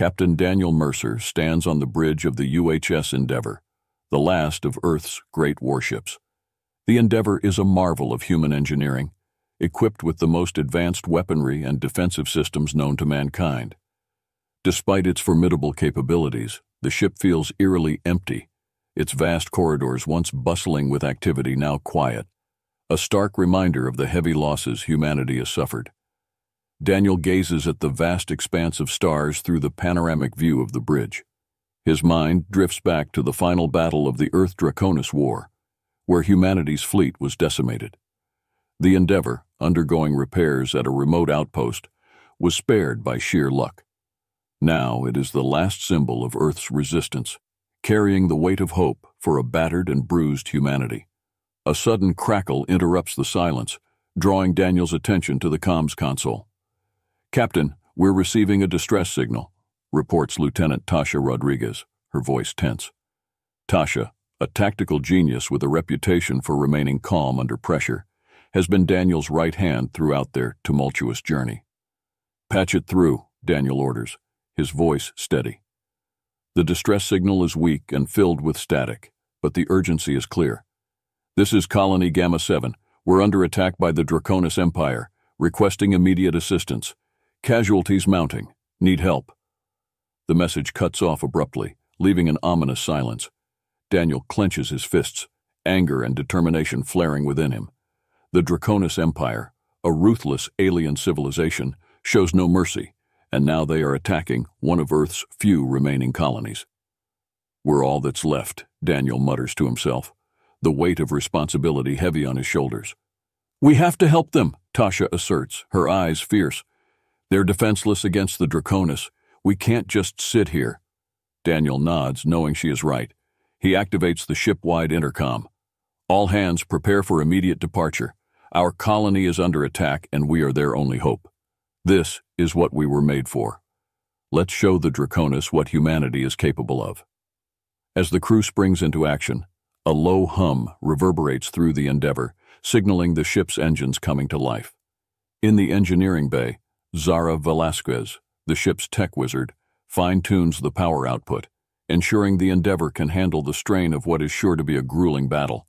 Captain Daniel Mercer stands on the bridge of the UHS Endeavour, the last of Earth's great warships. The Endeavour is a marvel of human engineering, equipped with the most advanced weaponry and defensive systems known to mankind. Despite its formidable capabilities, the ship feels eerily empty, its vast corridors once bustling with activity now quiet, a stark reminder of the heavy losses humanity has suffered. Daniel gazes at the vast expanse of stars through the panoramic view of the bridge. His mind drifts back to the final battle of the Earth-Draconis War, where humanity's fleet was decimated. The Endeavour, undergoing repairs at a remote outpost, was spared by sheer luck. Now it is the last symbol of Earth's resistance, carrying the weight of hope for a battered and bruised humanity. A sudden crackle interrupts the silence, drawing Daniel's attention to the comms console. "Captain, we're receiving a distress signal," reports Lieutenant Tasha Rodriguez, her voice tense. Tasha, a tactical genius with a reputation for remaining calm under pressure, has been Daniel's right hand throughout their tumultuous journey. "Patch it through," Daniel orders, his voice steady. The distress signal is weak and filled with static, but the urgency is clear. "This is Colony Gamma 7. We're under attack by the Draconis Empire, requesting immediate assistance. Casualties mounting. Need help." The message cuts off abruptly, leaving an ominous silence. Daniel clenches his fists, anger and determination flaring within him. The Draconis Empire, a ruthless alien civilization, shows no mercy, and now they are attacking one of Earth's few remaining colonies. "We're all that's left," Daniel mutters to himself, the weight of responsibility heavy on his shoulders. "We have to help them," Tasha asserts, her eyes fierce. "They're defenseless against the Draconis. We can't just sit here." Daniel nods, knowing she is right. He activates the ship-wide intercom. "All hands prepare for immediate departure. Our colony is under attack, and we are their only hope. This is what we were made for. Let's show the Draconis what humanity is capable of." As the crew springs into action, a low hum reverberates through the Endeavour, signaling the ship's engines coming to life. In the engineering bay, Zara Velasquez, the ship's tech wizard, fine-tunes the power output, ensuring the Endeavour can handle the strain of what is sure to be a grueling battle.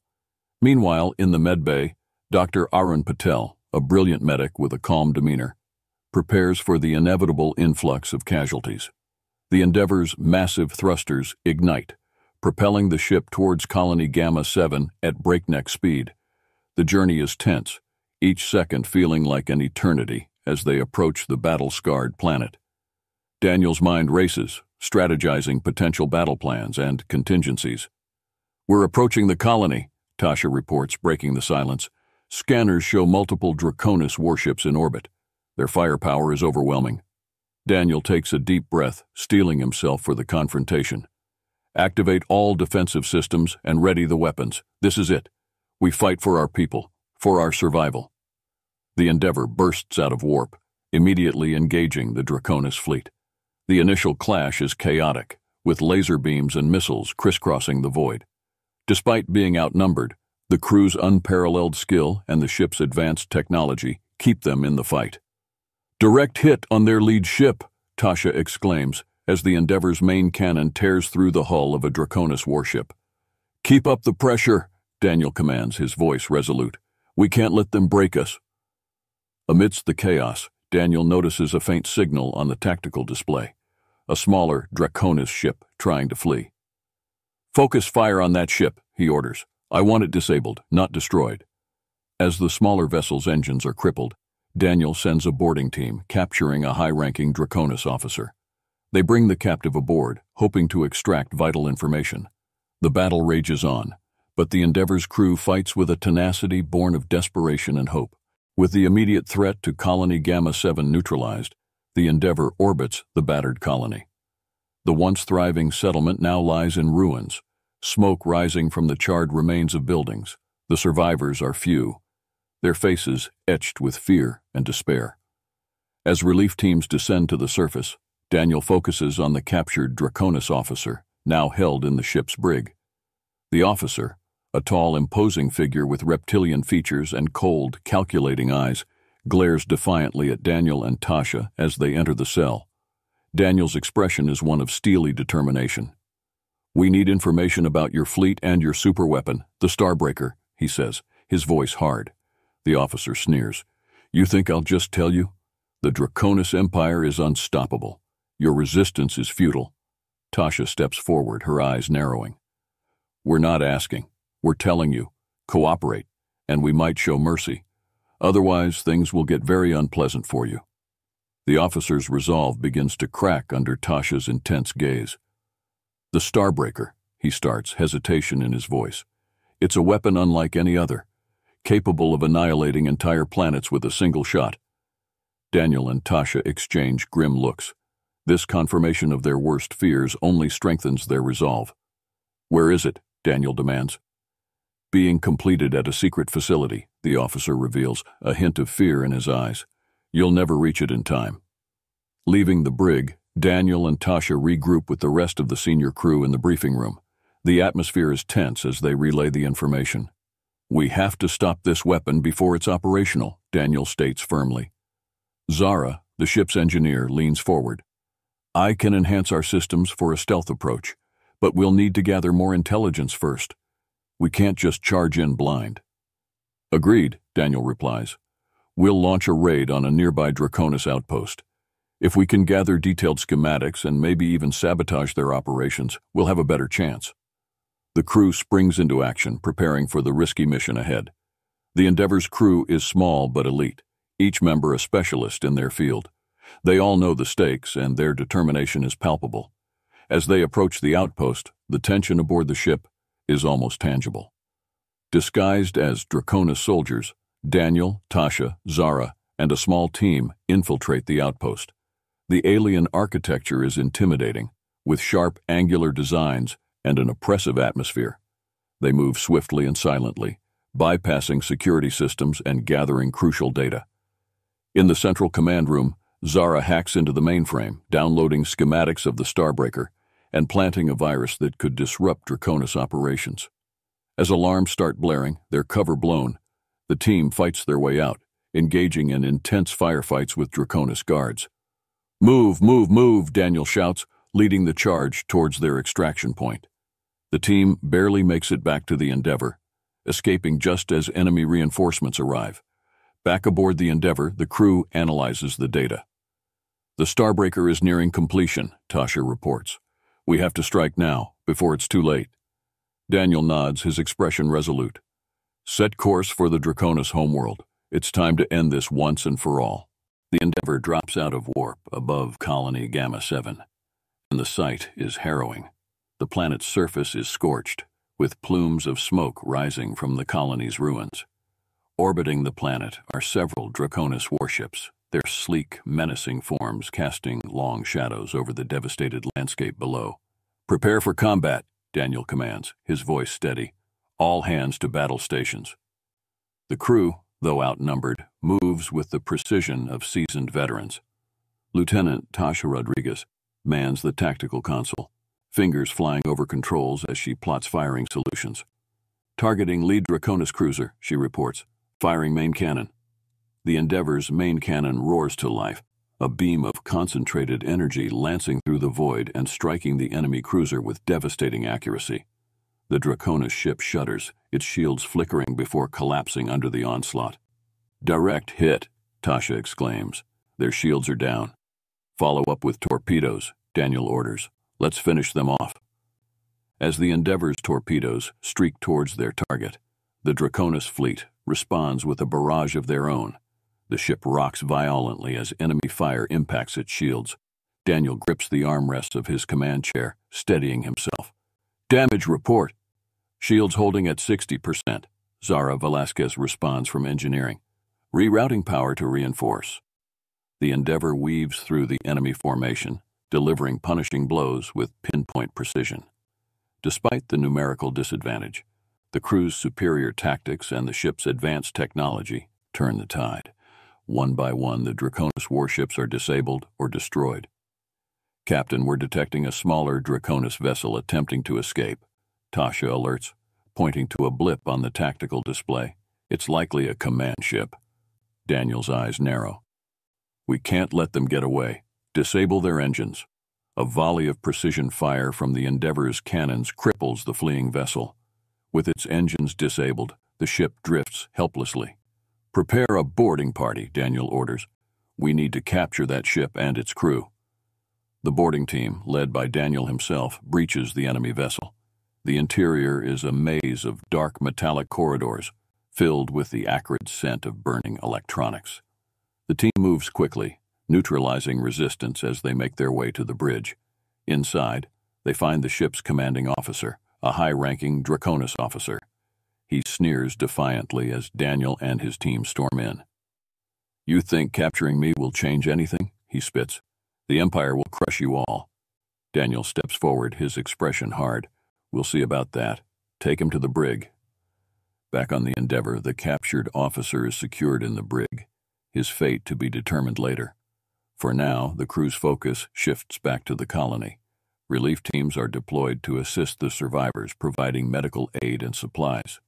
Meanwhile, in the med bay, Dr. Arun Patel, a brilliant medic with a calm demeanor, prepares for the inevitable influx of casualties. The Endeavour's massive thrusters ignite, propelling the ship towards Colony Gamma 7 at breakneck speed. The journey is tense, each second feeling like an eternity as they approach the battle-scarred planet. Daniel's mind races, strategizing potential battle plans and contingencies. "We're approaching the colony," Tasha reports, breaking the silence. "Scanners show multiple Draconis warships in orbit. Their firepower is overwhelming." Daniel takes a deep breath, steeling himself for the confrontation. "Activate all defensive systems and ready the weapons. This is it. We fight for our people, for our survival." The Endeavour bursts out of warp, immediately engaging the Draconis fleet. The initial clash is chaotic, with laser beams and missiles crisscrossing the void. Despite being outnumbered, the crew's unparalleled skill and the ship's advanced technology keep them in the fight. "Direct hit on their lead ship," Tasha exclaims, as the Endeavour's main cannon tears through the hull of a Draconis warship. "Keep up the pressure," Daniel commands, his voice resolute. "We can't let them break us." Amidst the chaos, Daniel notices a faint signal on the tactical display, a smaller Draconis ship trying to flee. "Focus fire on that ship," he orders. "I want it disabled, not destroyed." As the smaller vessel's engines are crippled, Daniel sends a boarding team, capturing a high-ranking Draconis officer. They bring the captive aboard, hoping to extract vital information. The battle rages on, but the Endeavour's crew fights with a tenacity born of desperation and hope. With the immediate threat to Colony Gamma 7 neutralized, the Endeavour orbits the battered colony. The once thriving settlement now lies in ruins, smoke rising from the charred remains of buildings. The survivors are few, their faces etched with fear and despair. As relief teams descend to the surface, Daniel focuses on the captured Draconis officer, now held in the ship's brig. The officer, a tall, imposing figure with reptilian features and cold, calculating eyes, glares defiantly at Daniel and Tasha as they enter the cell. Daniel's expression is one of steely determination. "We need information about your fleet and your superweapon, the Starbreaker," he says, his voice hard. The officer sneers. "You think I'll just tell you? The Draconis Empire is unstoppable. Your resistance is futile." Tasha steps forward, her eyes narrowing. "We're not asking. We're telling you. Cooperate, and we might show mercy. Otherwise, things will get very unpleasant for you." The officer's resolve begins to crack under Tasha's intense gaze. "The Starbreaker," he starts, hesitation in his voice. "It's a weapon unlike any other, capable of annihilating entire planets with a single shot." Daniel and Tasha exchange grim looks. This confirmation of their worst fears only strengthens their resolve. "Where is it?" Daniel demands. "Being completed at a secret facility," the officer reveals, a hint of fear in his eyes. "You'll never reach it in time." Leaving the brig, Daniel and Tasha regroup with the rest of the senior crew in the briefing room. The atmosphere is tense as they relay the information. "We have to stop this weapon before it's operational," Daniel states firmly. Zara, the ship's engineer, leans forward. "I can enhance our systems for a stealth approach, but we'll need to gather more intelligence first. We can't just charge in blind." "Agreed," Daniel replies. "We'll launch a raid on a nearby Draconis outpost. If we can gather detailed schematics and maybe even sabotage their operations, we'll have a better chance." The crew springs into action, preparing for the risky mission ahead. The Endeavor's crew is small but elite, each member a specialist in their field. They all know the stakes, and their determination is palpable. As they approach the outpost, the tension aboard the ship is almost tangible. Disguised as Draconis soldiers, Daniel, Tasha, Zara, and a small team infiltrate the outpost. The alien architecture is intimidating, with sharp, angular designs and an oppressive atmosphere. They move swiftly and silently, bypassing security systems and gathering crucial data. In the central command room, Zara hacks into the mainframe, downloading schematics of the Starbreaker and planting a virus that could disrupt Draconis operations. As alarms start blaring, their cover blown, the team fights their way out, engaging in intense firefights with Draconis guards. "Move, move, move," Daniel shouts, leading the charge towards their extraction point. The team barely makes it back to the Endeavor, escaping just as enemy reinforcements arrive. Back aboard the Endeavor, the crew analyzes the data. "The Starbreaker is nearing completion," Tasha reports. "We have to strike now, before it's too late." Daniel nods, his expression resolute. "Set course for the Draconis homeworld. It's time to end this once and for all." The Endeavor drops out of warp above Colony Gamma 7, and the sight is harrowing. The planet's surface is scorched, with plumes of smoke rising from the colony's ruins. Orbiting the planet are several Draconis warships, their sleek, menacing forms casting long shadows over the devastated landscape below. "Prepare for combat," Daniel commands, his voice steady. "All hands to battle stations." The crew, though outnumbered, moves with the precision of seasoned veterans. Lieutenant Tasha Rodriguez mans the tactical console, fingers flying over controls as she plots firing solutions. "Targeting lead Draconis cruiser," she reports, firing main cannon. The Endeavor's main cannon roars to life, a beam of concentrated energy lancing through the void and striking the enemy cruiser with devastating accuracy. The Draconis ship shudders, its shields flickering before collapsing under the onslaught. "Direct hit," Tasha exclaims. "Their shields are down." "Follow up with torpedoes," Daniel orders. "Let's finish them off." As the Endeavor's torpedoes streak towards their target, the Draconis fleet responds with a barrage of their own. The ship rocks violently as enemy fire impacts its shields. Daniel grips the armrests of his command chair, steadying himself. "Damage report." "Shields holding at 60%. Zara Velasquez responds from engineering. "Rerouting power to reinforce." The Endeavor weaves through the enemy formation, delivering punishing blows with pinpoint precision. Despite the numerical disadvantage, the crew's superior tactics and the ship's advanced technology turn the tide. One by one, the Draconis warships are disabled or destroyed. "Captain, we're detecting a smaller Draconis vessel attempting to escape," Tasha alerts, pointing to a blip on the tactical display. "It's likely a command ship." Daniel's eyes narrow. "We can't let them get away. Disable their engines. A volley of precision fire from the Endeavor's cannons cripples the fleeing vessel. With its engines disabled, the ship drifts helplessly. Prepare a boarding party, Daniel orders. We need to capture that ship and its crew. The boarding team, led by Daniel himself, breaches the enemy vessel. The interior is a maze of dark metallic corridors, filled with the acrid scent of burning electronics. The team moves quickly, neutralizing resistance as they make their way to the bridge. Inside, they find the ship's commanding officer, a high-ranking Draconis officer. He sneers defiantly as Daniel and his team storm in. "You think capturing me will change anything?" he spits. "The Empire will crush you all." Daniel steps forward, his expression hard. "We'll see about that. Take him to the brig." Back on the Endeavor, the captured officer is secured in the brig, his fate to be determined later. For now, the crew's focus shifts back to the colony. Relief teams are deployed to assist the survivors, providing medical aid and supplies.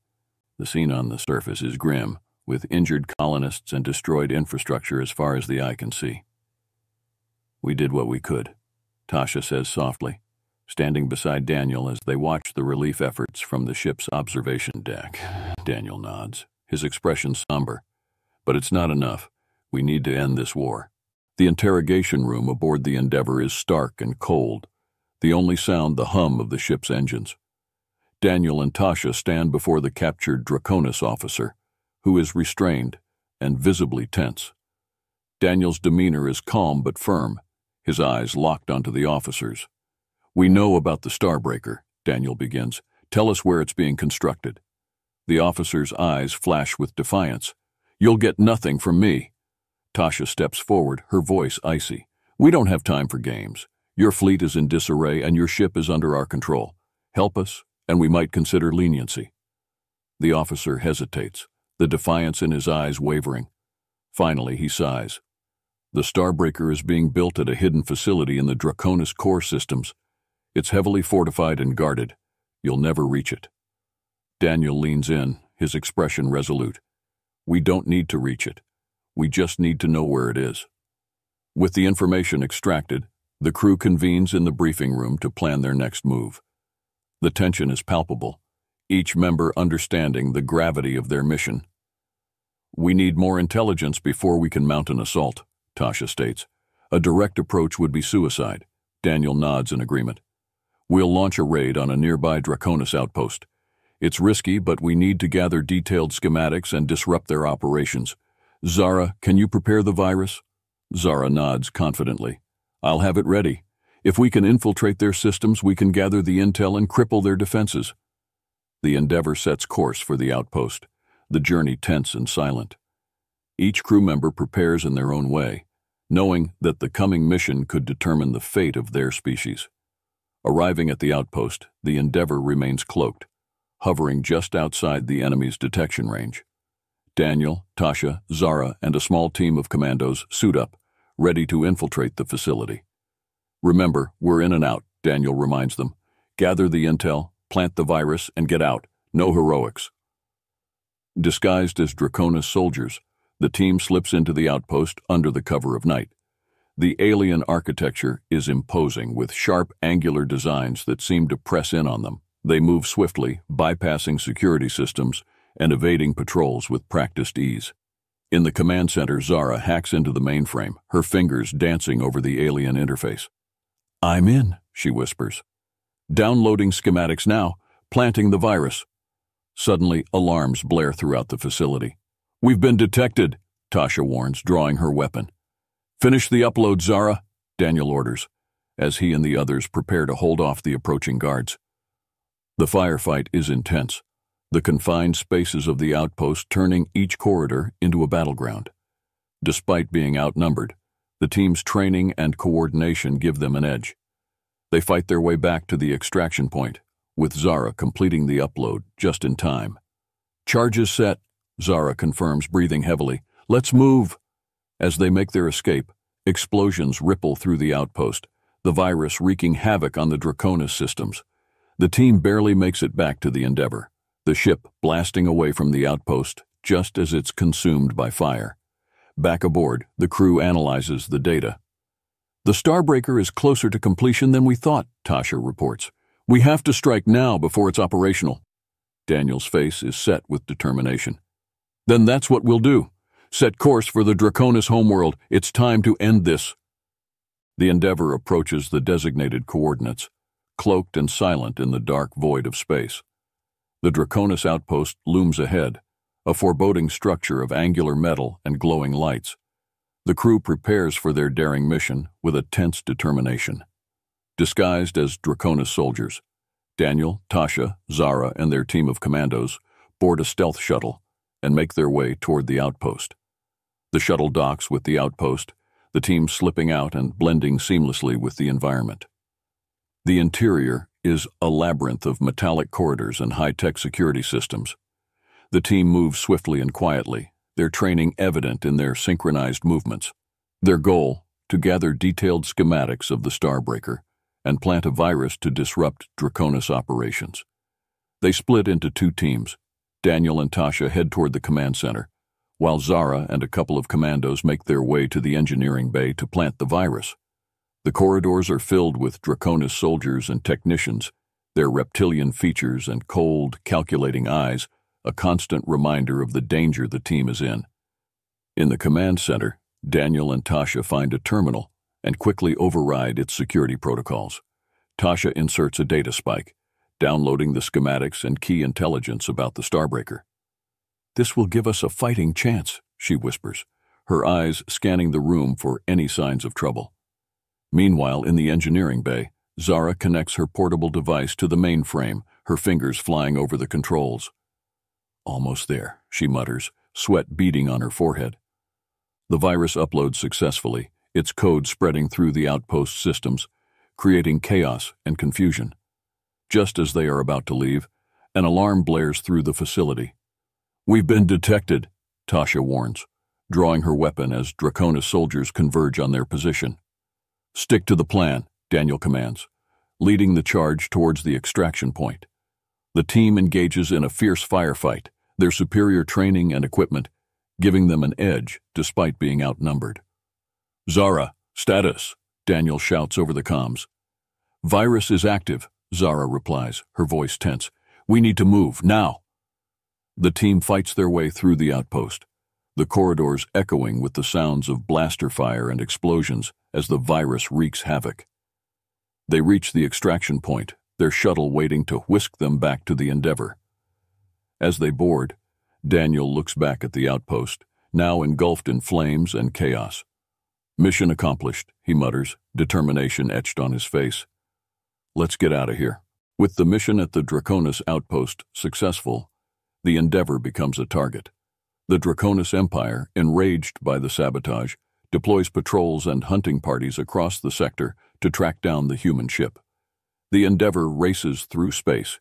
The scene on the surface is grim, with injured colonists and destroyed infrastructure as far as the eye can see. "We did what we could," Tasha says softly, standing beside Daniel as they watch the relief efforts from the ship's observation deck. Daniel nods, his expression somber. "But it's not enough. We need to end this war." The interrogation room aboard the Endeavor is stark and cold, the only sound the hum of the ship's engines. Daniel and Tasha stand before the captured Draconis officer, who is restrained and visibly tense. Daniel's demeanor is calm but firm, his eyes locked onto the officer's. "We know about the Starbreaker," Daniel begins. "Tell us where it's being constructed." The officer's eyes flash with defiance. "You'll get nothing from me." Tasha steps forward, her voice icy. "We don't have time for games. Your fleet is in disarray and your ship is under our control. Help us, and we might consider leniency." The officer hesitates, the defiance in his eyes wavering. Finally, he sighs. "The Starbreaker is being built at a hidden facility in the Draconis core systems. It's heavily fortified and guarded. You'll never reach it." Daniel leans in, his expression resolute. "We don't need to reach it. We just need to know where it is." With the information extracted, the crew convenes in the briefing room to plan their next move. The tension is palpable, each member understanding the gravity of their mission. "We need more intelligence before we can mount an assault," Tasha states. "A direct approach would be suicide." Daniel nods in agreement. "We'll launch a raid on a nearby Draconis outpost. It's risky, but we need to gather detailed schematics and disrupt their operations. Zara, can you prepare the virus?" Zara nods confidently. "I'll have it ready. If we can infiltrate their systems, we can gather the intel and cripple their defenses." The Endeavor sets course for the outpost, the journey tense and silent. Each crew member prepares in their own way, knowing that the coming mission could determine the fate of their species. Arriving at the outpost, the Endeavor remains cloaked, hovering just outside the enemy's detection range. Daniel, Tasha, Zara, and a small team of commandos suit up, ready to infiltrate the facility. "Remember, we're in and out," Daniel reminds them. "Gather the intel, plant the virus, and get out. No heroics." Disguised as Draconis soldiers, the team slips into the outpost under the cover of night. The alien architecture is imposing, with sharp, angular designs that seem to press in on them. They move swiftly, bypassing security systems and evading patrols with practiced ease. In the command center, Zara hacks into the mainframe, her fingers dancing over the alien interface. "I'm in," she whispers. "Downloading schematics now, planting the virus." Suddenly, alarms blare throughout the facility. "We've been detected," Tasha warns, drawing her weapon. "Finish the upload, Zara," Daniel orders, as he and the others prepare to hold off the approaching guards. The firefight is intense, the confined spaces of the outpost turning each corridor into a battleground. Despite being outnumbered, the team's training and coordination give them an edge. They fight their way back to the extraction point, with Zara completing the upload just in time. "Charges set," Zara confirms, breathing heavily. "Let's move." As they make their escape, explosions ripple through the outpost, the virus wreaking havoc on the Draconis systems. The team barely makes it back to the Endeavor, the ship blasting away from the outpost just as it's consumed by fire. Back aboard, the crew analyzes the data. The Starbreaker is closer to completion than we thought, Tasha reports. We have to strike now before it's operational. Daniel's face is set with determination. Then that's what we'll do. Set course for the Draconis homeworld. It's time to end this. The Endeavor approaches the designated coordinates, cloaked and silent in the dark void of space. The Draconis outpost looms ahead, a foreboding structure of angular metal and glowing lights. The crew prepares for their daring mission with a tense determination. Disguised as Draconis soldiers, Daniel, Tasha, Zara, and their team of commandos board a stealth shuttle and make their way toward the outpost. The shuttle docks with the outpost, the team slipping out and blending seamlessly with the environment. The interior is a labyrinth of metallic corridors and high-tech security systems. The team moves swiftly and quietly, their training evident in their synchronized movements. Their goal, to gather detailed schematics of the Starbreaker and plant a virus to disrupt Draconis operations. They split into two teams. Daniel and Tasha head toward the command center, while Zara and a couple of commandos make their way to the engineering bay to plant the virus. The corridors are filled with Draconis soldiers and technicians, their reptilian features and cold, calculating eyes a constant reminder of the danger the team is in. In the command center, Daniel and Tasha find a terminal and quickly override its security protocols. Tasha inserts a data spike, downloading the schematics and key intelligence about the Starbreaker. "This will give us a fighting chance," she whispers, her eyes scanning the room for any signs of trouble. Meanwhile, in the engineering bay, Zara connects her portable device to the mainframe, her fingers flying over the controls. "Almost there," she mutters, sweat beading on her forehead. The virus uploads successfully, its code spreading through the outpost systems, creating chaos and confusion. Just as they are about to leave, an alarm blares through the facility. "We've been detected," Tasha warns, drawing her weapon as Draconis soldiers converge on their position. "Stick to the plan," Daniel commands, leading the charge towards the extraction point. The team engages in a fierce firefight, their superior training and equipment giving them an edge despite being outnumbered. "Zara, status," Daniel shouts over the comms. "Virus is active," Zara replies, her voice tense. "We need to move, now." The team fights their way through the outpost, the corridors echoing with the sounds of blaster fire and explosions as the virus wreaks havoc. They reach the extraction point, their shuttle waiting to whisk them back to the Endeavor. As they board, Daniel looks back at the outpost, now engulfed in flames and chaos. "Mission accomplished," he mutters, determination etched on his face. "Let's get out of here." With the mission at the Draconis outpost successful, the Endeavor becomes a target. The Draconis Empire, enraged by the sabotage, deploys patrols and hunting parties across the sector to track down the human ship. The Endeavor races through space,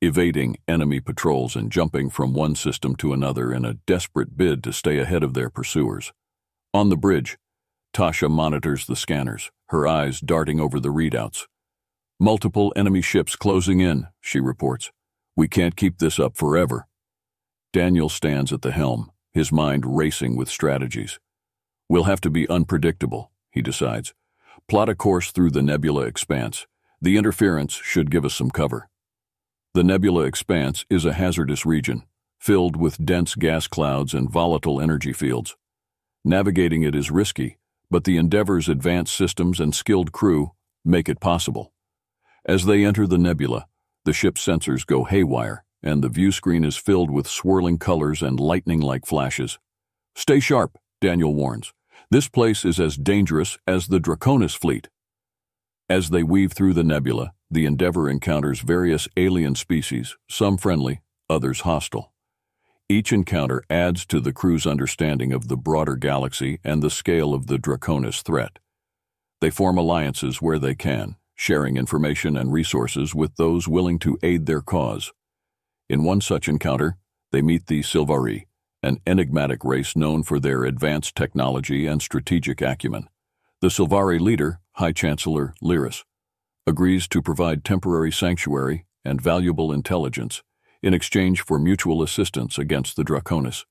evading enemy patrols and jumping from one system to another in a desperate bid to stay ahead of their pursuers. On the bridge, Tasha monitors the scanners, her eyes darting over the readouts. "Multiple enemy ships closing in," she reports. "We can't keep this up forever." Daniel stands at the helm, his mind racing with strategies. "We'll have to be unpredictable," he decides. "Plot a course through the nebula expanse. The interference should give us some cover." The nebula expanse is a hazardous region, filled with dense gas clouds and volatile energy fields. Navigating it is risky, but the Endeavor's advanced systems and skilled crew make it possible. As they enter the nebula, the ship's sensors go haywire, and the view screen is filled with swirling colors and lightning-like flashes. "Stay sharp," Daniel warns. "This place is as dangerous as the Draconis fleet." As they weave through the nebula, the Endeavor encounters various alien species, some friendly, others hostile. Each encounter adds to the crew's understanding of the broader galaxy and the scale of the Draconis threat. They form alliances where they can, sharing information and resources with those willing to aid their cause. In one such encounter, they meet the Silvari, an enigmatic race known for their advanced technology and strategic acumen. The Silvari leader, High Chancellor Lyris, agrees to provide temporary sanctuary and valuable intelligence in exchange for mutual assistance against the Draconis.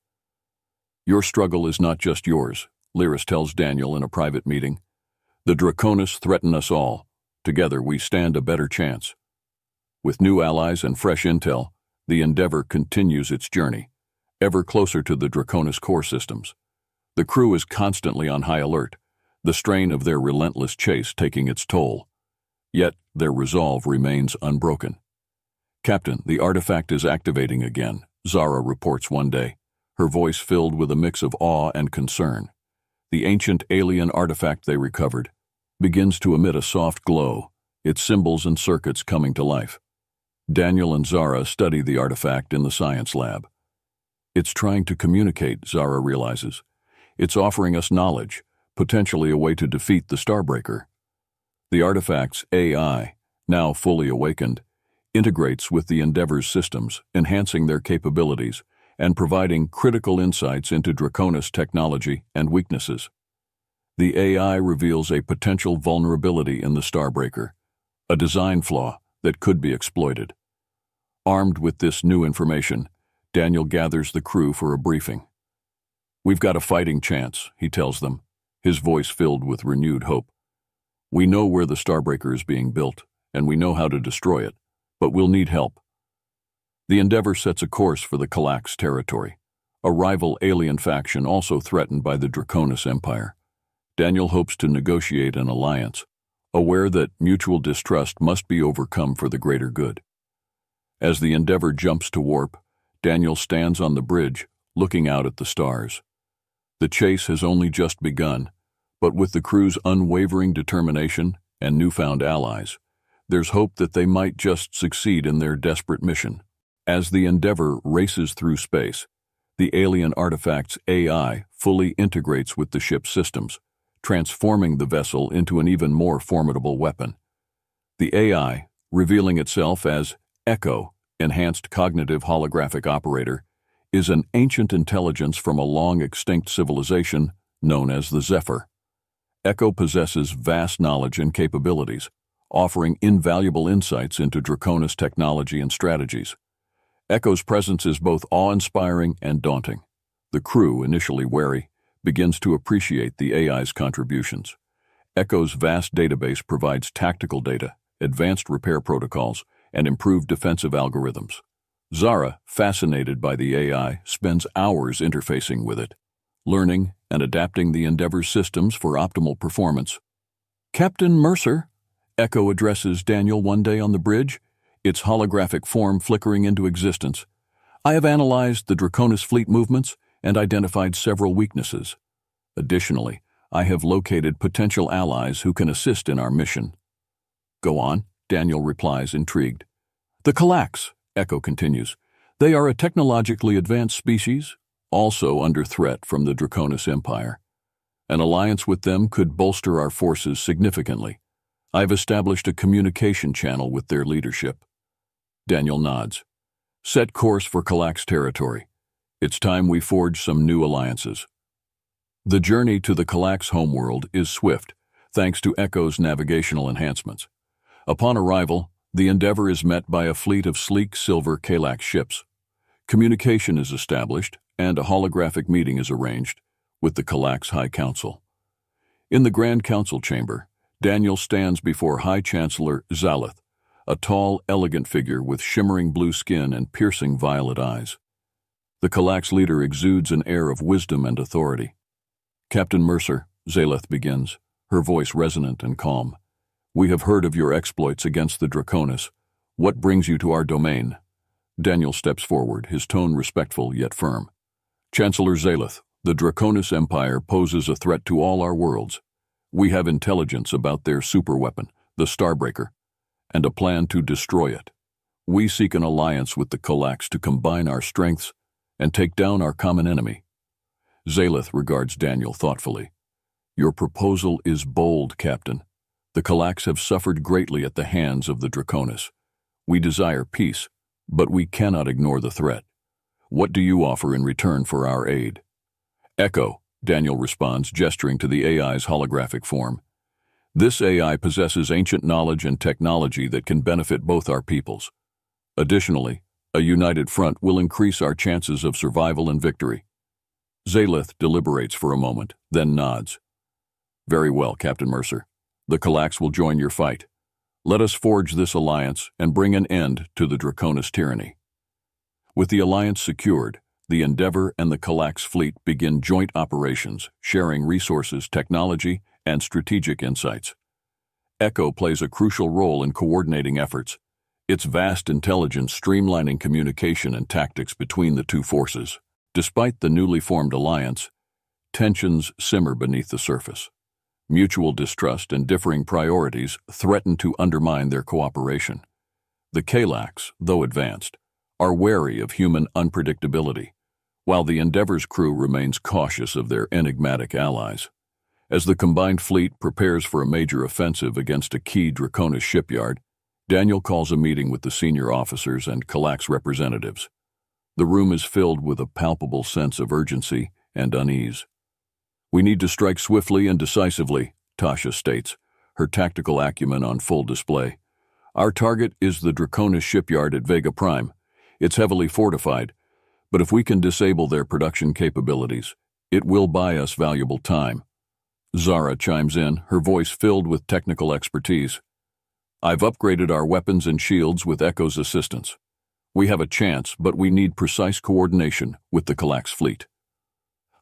"Your struggle is not just yours," Lyris tells Daniel in a private meeting. The Draconis threaten us all. Together we stand a better chance. With new allies and fresh intel, the Endeavor continues its journey, ever closer to the Draconis core systems. The crew is constantly on high alert, the strain of their relentless chase taking its toll. Yet their resolve remains unbroken. "Captain, the artifact is activating again," Zara reports one day, her voice filled with a mix of awe and concern. The ancient alien artifact they recovered begins to emit a soft glow, its symbols and circuits coming to life. Daniel and Zara study the artifact in the science lab. "It's trying to communicate," Zara realizes. "It's offering us knowledge, potentially a way to defeat the Starbreaker." The artifact's AI, now fully awakened, integrates with the Endeavor's systems, enhancing their capabilities and providing critical insights into Draconis technology and weaknesses. The AI reveals a potential vulnerability in the Starbreaker, a design flaw that could be exploited. Armed with this new information, Daniel gathers the crew for a briefing. "We've got a fighting chance," he tells them, his voice filled with renewed hope. "We know where the Starbreaker is being built, and we know how to destroy it, but we'll need help." The Endeavor sets a course for the Calax territory, a rival alien faction also threatened by the Draconis Empire. Daniel hopes to negotiate an alliance, aware that mutual distrust must be overcome for the greater good. As the Endeavor jumps to warp, Daniel stands on the bridge, looking out at the stars. The chase has only just begun, but with the crew's unwavering determination and newfound allies, there's hope that they might just succeed in their desperate mission. As the Endeavor races through space, the alien artifact's AI fully integrates with the ship's systems, transforming the vessel into an even more formidable weapon. The AI, revealing itself as Echo, Enhanced Cognitive Holographic Operator, is an ancient intelligence from a long-extinct civilization known as the Zephyr. Echo possesses vast knowledge and capabilities, offering invaluable insights into Draconis technology and strategies. Echo's presence is both awe-inspiring and daunting. The crew, initially wary, begins to appreciate the AI's contributions. Echo's vast database provides tactical data, advanced repair protocols, and improved defensive algorithms. Zara, fascinated by the AI, spends hours interfacing with it, learning and adapting the Endeavor's systems for optimal performance. "Captain Mercer," Echo addresses Daniel one day on the bridge, its holographic form flickering into existence. "I have analyzed the Draconis fleet movements and identified several weaknesses. Additionally, I have located potential allies who can assist in our mission." "Go on," Daniel replies, intrigued. "The Calax," Echo continues. "They are a technologically advanced species, also under threat from the Draconis Empire. An alliance with them could bolster our forces significantly. I've established a communication channel with their leadership." Daniel nods. "Set course for Calax territory. It's time we forge some new alliances." The journey to the Calax homeworld is swift, thanks to Echo's navigational enhancements. Upon arrival, the Endeavor is met by a fleet of sleek silver Calax ships. Communication is established, and a holographic meeting is arranged with the Calax High Council. In the Grand Council chamber, Daniel stands before High Chancellor Zalith, a tall, elegant figure with shimmering blue skin and piercing violet eyes. The Calax leader exudes an air of wisdom and authority. "Captain Mercer," Zalith begins, her voice resonant and calm, "we have heard of your exploits against the Draconis. What brings you to our domain?" Daniel steps forward, his tone respectful yet firm. "Chancellor Zalith, the Draconis Empire poses a threat to all our worlds. We have intelligence about their superweapon, the Starbreaker, and a plan to destroy it. We seek an alliance with the Calax to combine our strengths and take down our common enemy." Zalith regards Daniel thoughtfully. "Your proposal is bold, Captain. The Calax have suffered greatly at the hands of the Draconis. We desire peace, but we cannot ignore the threat. What do you offer in return for our aid?" "Echo," Daniel responds, gesturing to the AI's holographic form. "This AI possesses ancient knowledge and technology that can benefit both our peoples. Additionally, a united front will increase our chances of survival and victory." Zalith deliberates for a moment, then nods. "Very well, Captain Mercer. The Calax will join your fight. Let us forge this alliance and bring an end to the Draconis tyranny. With the alliance secured, the Endeavor and the Calax fleet begin joint operations, sharing resources, technology, and strategic insights. Echo plays a crucial role in coordinating efforts, its vast intelligence streamlining communication and tactics between the two forces. Despite the newly formed alliance, tensions simmer beneath the surface. Mutual distrust and differing priorities threaten to undermine their cooperation. The Calax, though advanced, are wary of human unpredictability, while the Endeavor's crew remains cautious of their enigmatic allies. As the combined fleet prepares for a major offensive against a key Draconis shipyard, Daniel calls a meeting with the senior officers and Calax representatives. The room is filled with a palpable sense of urgency and unease. "We need to strike swiftly and decisively," Tasha states, her tactical acumen on full display. "Our target is the Draconis shipyard at Vega Prime. It's heavily fortified, but if we can disable their production capabilities, it will buy us valuable time." Zara chimes in, her voice filled with technical expertise. "I've upgraded our weapons and shields with Echo's assistance. We have a chance, but we need precise coordination with the Calax fleet."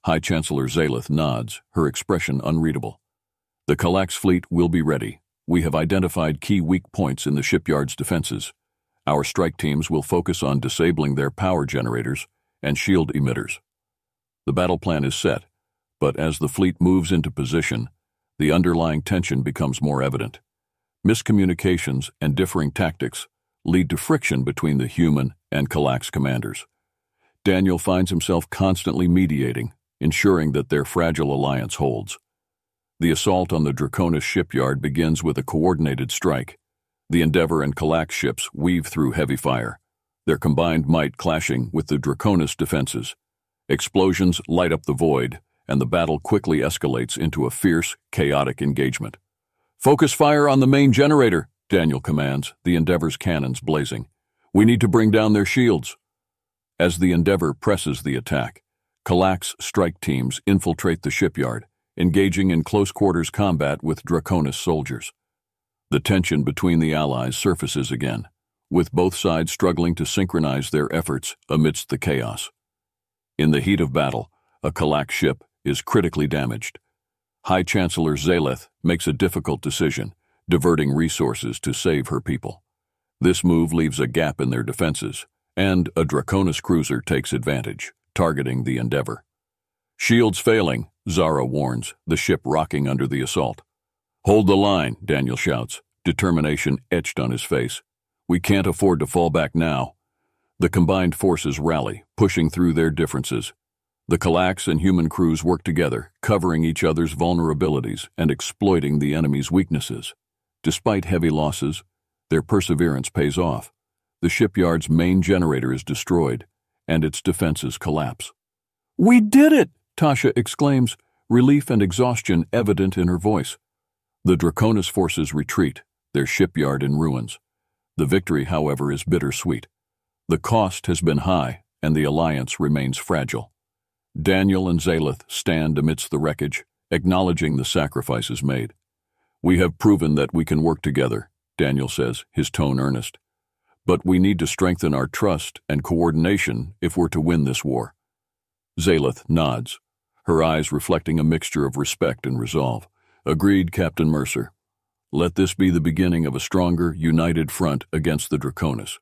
High Chancellor Zaleth nods, her expression unreadable. "The Calax fleet will be ready. We have identified key weak points in the shipyard's defenses. Our strike teams will focus on disabling their power generators and shield emitters." The battle plan is set, but as the fleet moves into position, the underlying tension becomes more evident. Miscommunications and differing tactics lead to friction between the human and Calax commanders. Daniel finds himself constantly mediating, ensuring that their fragile alliance holds. The assault on the Draconis shipyard begins with a coordinated strike. The Endeavor and Calax ships weave through heavy fire, their combined might clashing with the Draconis defenses. Explosions light up the void, and the battle quickly escalates into a fierce, chaotic engagement. "Focus fire on the main generator," Daniel commands, the Endeavor's cannons blazing. "We need to bring down their shields." As the Endeavor presses the attack, Calax strike teams infiltrate the shipyard, engaging in close-quarters combat with Draconis soldiers. The tension between the allies surfaces again, with both sides struggling to synchronize their efforts amidst the chaos. In the heat of battle, a Calax ship is critically damaged. High Chancellor Zaleth makes a difficult decision, diverting resources to save her people. This move leaves a gap in their defenses, and a Draconis cruiser takes advantage, targeting the Endeavor. "Shields failing," Zara warns, the ship rocking under the assault. "Hold the line," Daniel shouts, determination etched on his face. "We can't afford to fall back now." The combined forces rally, pushing through their differences. The Calax and human crews work together, covering each other's vulnerabilities and exploiting the enemy's weaknesses. Despite heavy losses, their perseverance pays off. The shipyard's main generator is destroyed, and its defenses collapse. "We did it!" Tasha exclaims, relief and exhaustion evident in her voice. The Draconis forces retreat, their shipyard in ruins. The victory, however, is bittersweet. The cost has been high, and the alliance remains fragile. Daniel and Zaleth stand amidst the wreckage, acknowledging the sacrifices made. "We have proven that we can work together," Daniel says, his tone earnest. "But we need to strengthen our trust and coordination if we're to win this war." Zaleth nods, her eyes reflecting a mixture of respect and resolve. "Agreed, Captain Mercer. Let this be the beginning of a stronger, united front against the Draconis."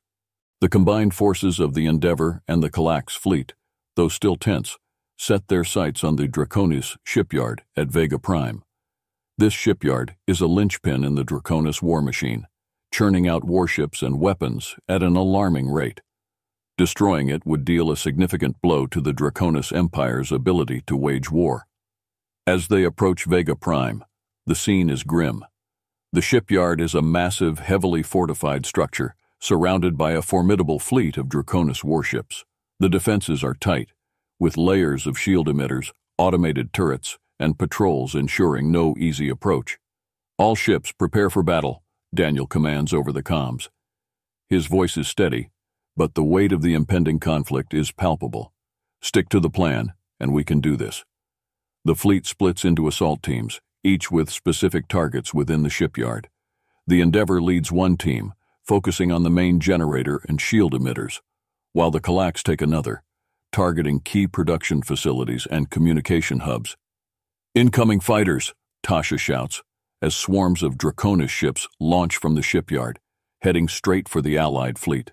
The combined forces of the Endeavor and the Calax fleet, though still tense, set their sights on the Draconis shipyard at Vega Prime. This shipyard is a linchpin in the Draconis war machine, churning out warships and weapons at an alarming rate. Destroying it would deal a significant blow to the Draconis Empire's ability to wage war. As they approach Vega Prime, the scene is grim. The shipyard is a massive, heavily fortified structure surrounded by a formidable fleet of Draconis warships. The defenses are tight, with layers of shield emitters, automated turrets, and patrols ensuring no easy approach. "All ships prepare for battle," Daniel commands over the comms. His voice is steady, but the weight of the impending conflict is palpable. "Stick to the plan, and we can do this." The fleet splits into assault teams, each with specific targets within the shipyard. The Endeavor leads one team, focusing on the main generator and shield emitters, while the Kallax take another, targeting key production facilities and communication hubs. "Incoming fighters," Tasha shouts, as swarms of Draconis ships launch from the shipyard, heading straight for the Allied fleet.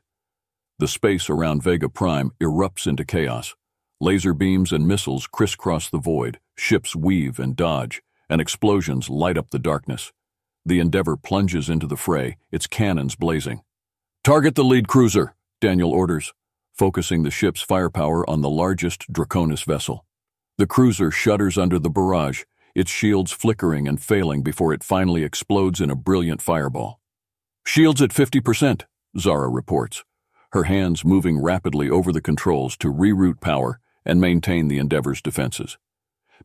The space around Vega Prime erupts into chaos. Laser beams and missiles crisscross the void, ships weave and dodge, and explosions light up the darkness. The Endeavor plunges into the fray, its cannons blazing. "Target the lead cruiser," Daniel orders, focusing the ship's firepower on the largest Draconis vessel. The cruiser shudders under the barrage, its shields flickering and failing before it finally explodes in a brilliant fireball. "Shields at 50%, Zara reports, her hands moving rapidly over the controls to reroute power and maintain the Endeavor's defenses.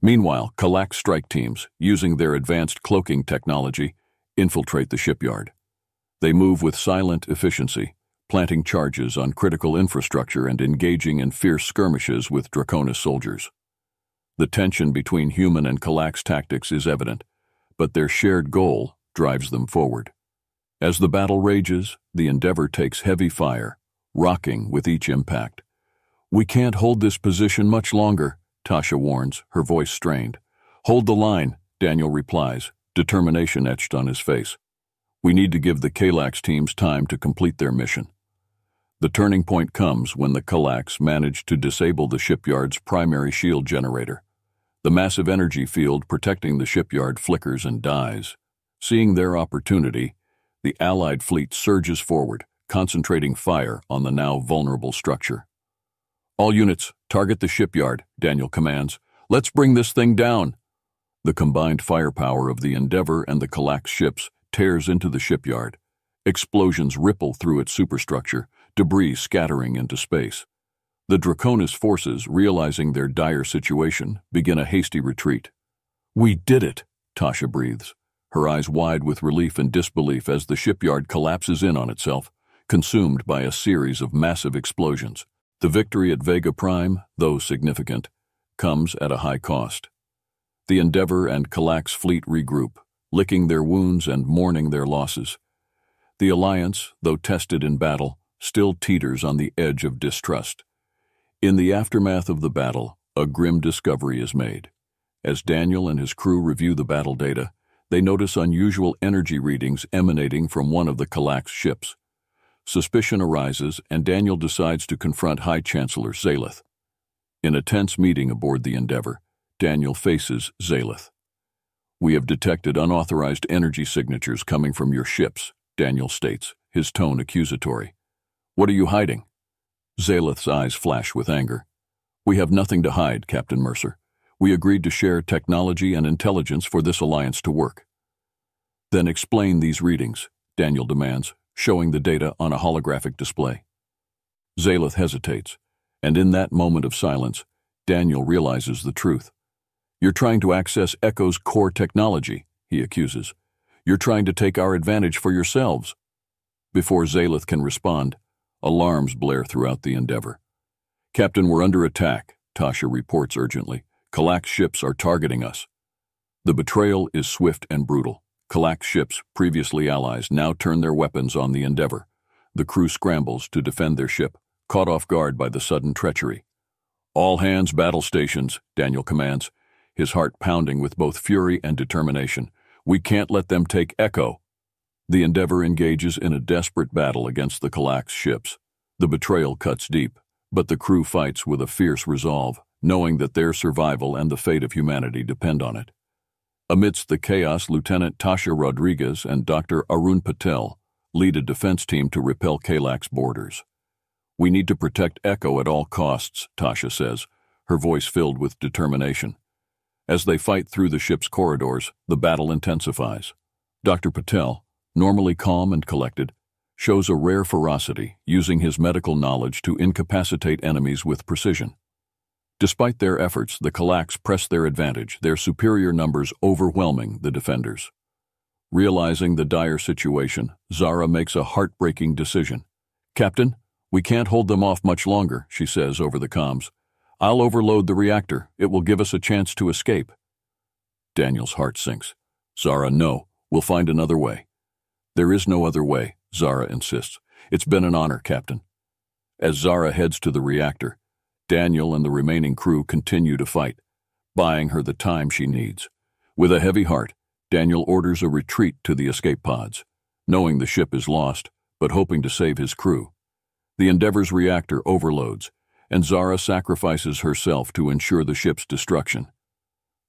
Meanwhile, Kallax strike teams, using their advanced cloaking technology, infiltrate the shipyard. They move with silent efficiency, planting charges on critical infrastructure and engaging in fierce skirmishes with Draconis soldiers. The tension between human and Kallax tactics is evident, but their shared goal drives them forward. As the battle rages, the Endeavor takes heavy fire, rocking with each impact. "We can't hold this position much longer," Tasha warns, her voice strained. "Hold the line," Daniel replies, determination etched on his face. "We need to give the Kallax teams time to complete their mission." The turning point comes when the Kallax manage to disable the shipyard's primary shield generator. The massive energy field protecting the shipyard flickers and dies. Seeing their opportunity, the Allied fleet surges forward, concentrating fire on the now vulnerable structure. "All units, target the shipyard," Daniel commands. "Let's bring this thing down." The combined firepower of the Endeavor and the Kallax ships tears into the shipyard. Explosions ripple through its superstructure, debris scattering into space. The Draconis forces, realizing their dire situation, begin a hasty retreat. "We did it," Tasha breathes, her eyes wide with relief and disbelief as the shipyard collapses in on itself, consumed by a series of massive explosions. The victory at Vega Prime, though significant, comes at a high cost. The Endeavor and Kallax fleet regroup, licking their wounds and mourning their losses. The Alliance, though tested in battle, still teeters on the edge of distrust. In the aftermath of the battle, a grim discovery is made. As Daniel and his crew review the battle data, they notice unusual energy readings emanating from one of the Kallax ships. Suspicion arises, and Daniel decides to confront High Chancellor Zaleth. In a tense meeting aboard the Endeavor, Daniel faces Zaleth. "We have detected unauthorized energy signatures coming from your ships," Daniel states, his tone accusatory. "What are you hiding?" Zaleth's eyes flash with anger. "We have nothing to hide, Captain Mercer. We agreed to share technology and intelligence for this alliance to work." "Then explain these readings," Daniel demands, showing the data on a holographic display. Zaleth hesitates, and in that moment of silence, Daniel realizes the truth. "You're trying to access Echo's core technology," he accuses. "You're trying to take our advantage for yourselves." Before Zaleth can respond, alarms blare throughout the Endeavor. "Captain, we're under attack," Tasha reports urgently. "Kallax ships are targeting us." The betrayal is swift and brutal. Kallax ships, previously allies, now turn their weapons on the Endeavor. The crew scrambles to defend their ship, caught off guard by the sudden treachery. "All hands battle stations," Daniel commands, his heart pounding with both fury and determination. "We can't let them take Echo." The Endeavor engages in a desperate battle against the Kallax ships. The betrayal cuts deep, but the crew fights with a fierce resolve, knowing that their survival and the fate of humanity depend on it. Amidst the chaos, Lieutenant Tasha Rodriguez and Dr. Arun Patel lead a defense team to repel Kallax borders. "We need to protect Echo at all costs," Tasha says, her voice filled with determination. As they fight through the ship's corridors, the battle intensifies. Dr. Patel, normally calm and collected, shows a rare ferocity, using his medical knowledge to incapacitate enemies with precision. Despite their efforts, the Kallax press their advantage, their superior numbers overwhelming the defenders. Realizing the dire situation, Zara makes a heartbreaking decision. "Captain, we can't hold them off much longer," she says over the comms. "I'll overload the reactor. It will give us a chance to escape." Daniel's heart sinks. Zara, no, we'll find another way. There is no other way, Zara insists. It's been an honor, Captain. As Zara heads to the reactor, Daniel and the remaining crew continue to fight, buying her the time she needs. With a heavy heart, Daniel orders a retreat to the escape pods, knowing the ship is lost, but hoping to save his crew. The Endeavor's reactor overloads, and Zara sacrifices herself to ensure the ship's destruction.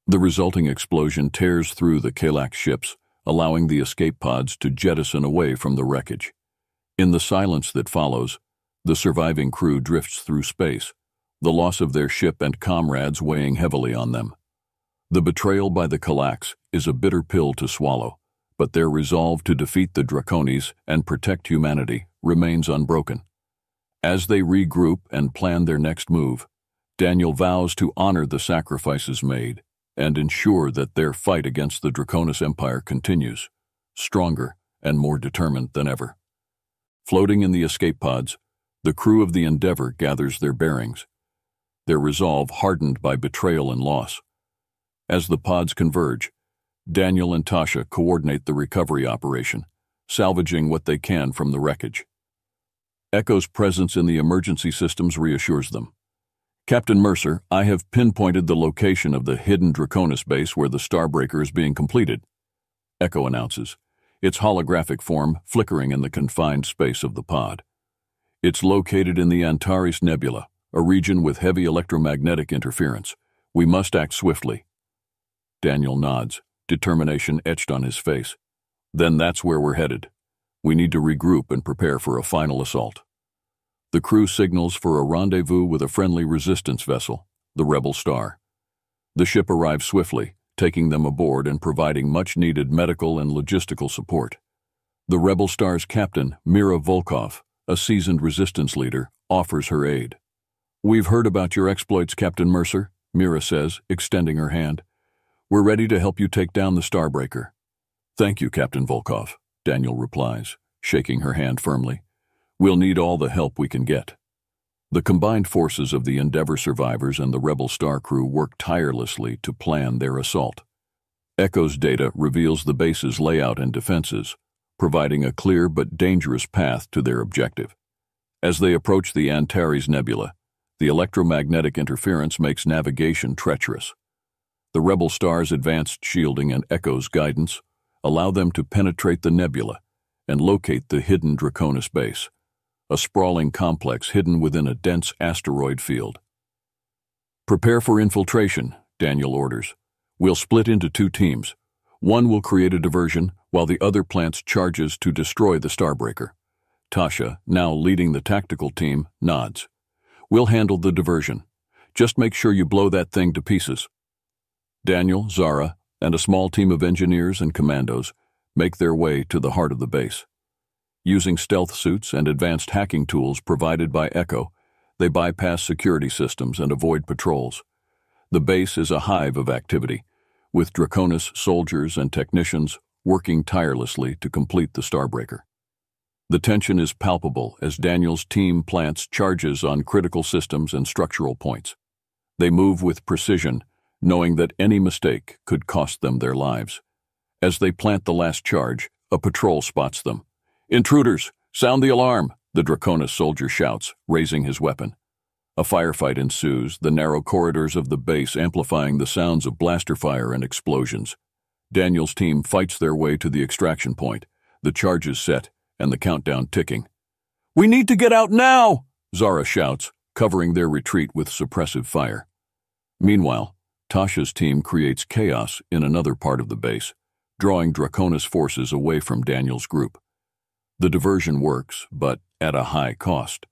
The resulting explosion tears through the Galactic ships, allowing the escape pods to jettison away from the wreckage. In the silence that follows, the surviving crew drifts through space, the loss of their ship and comrades weighing heavily on them. The betrayal by the Galactics is a bitter pill to swallow, but their resolve to defeat the Draconis and protect humanity remains unbroken. As they regroup and plan their next move, Daniel vows to honor the sacrifices made and ensure that their fight against the Draconis Empire continues, stronger and more determined than ever. Floating in the escape pods, the crew of the Endeavor gathers their bearings, their resolve hardened by betrayal and loss. As the pods converge, Daniel and Tasha coordinate the recovery operation, salvaging what they can from the wreckage. Echo's presence in the emergency systems reassures them. Captain Mercer, I have pinpointed the location of the hidden Draconis base where the Starbreaker is being completed, Echo announces, its holographic form flickering in the confined space of the pod. It's located in the Antares Nebula, a region with heavy electromagnetic interference. We must act swiftly. Daniel nods, determination etched on his face. Then that's where we're headed. We need to regroup and prepare for a final assault. The crew signals for a rendezvous with a friendly resistance vessel, the Rebel Star. The ship arrives swiftly, taking them aboard and providing much-needed medical and logistical support. The Rebel Star's captain, Mira Volkov, a seasoned resistance leader, offers her aid. We've heard about your exploits, Captain Mercer, Mira says, extending her hand. We're ready to help you take down the Starbreaker. Thank you, Captain Volkov, Daniel replies, shaking her hand firmly. We'll need all the help we can get. The combined forces of the Endeavor survivors and the Rebel Star crew work tirelessly to plan their assault. Echo's data reveals the base's layout and defenses, providing a clear but dangerous path to their objective. As they approach the Antares Nebula, the electromagnetic interference makes navigation treacherous. The Rebel Star's advanced shielding and Echo's guidance allow them to penetrate the nebula and locate the hidden Draconis base, a sprawling complex hidden within a dense asteroid field. Prepare for infiltration, Daniel orders. We'll split into two teams. One will create a diversion, while the other plants charges to destroy the Starbreaker. Tasha, now leading the tactical team, nods. We'll handle the diversion. Just make sure you blow that thing to pieces. Daniel, Zara, and a small team of engineers and commandos make their way to the heart of the base. Using stealth suits and advanced hacking tools provided by Echo, they bypass security systems and avoid patrols. The base is a hive of activity, with Draconis soldiers and technicians working tirelessly to complete the Starbreaker. The tension is palpable as Daniel's team plants charges on critical systems and structural points. They move with precision, knowing that any mistake could cost them their lives. As they plant the last charge, a patrol spots them. Intruders! Sound the alarm! The Draconis soldier shouts, raising his weapon. A firefight ensues, the narrow corridors of the base amplifying the sounds of blaster fire and explosions. Daniel's team fights their way to the extraction point, the charges set, and the countdown ticking. We need to get out now! Zara shouts, covering their retreat with suppressive fire. Meanwhile, Tasha's team creates chaos in another part of the base, drawing Draconis forces away from Daniel's group. The diversion works, but at a high cost.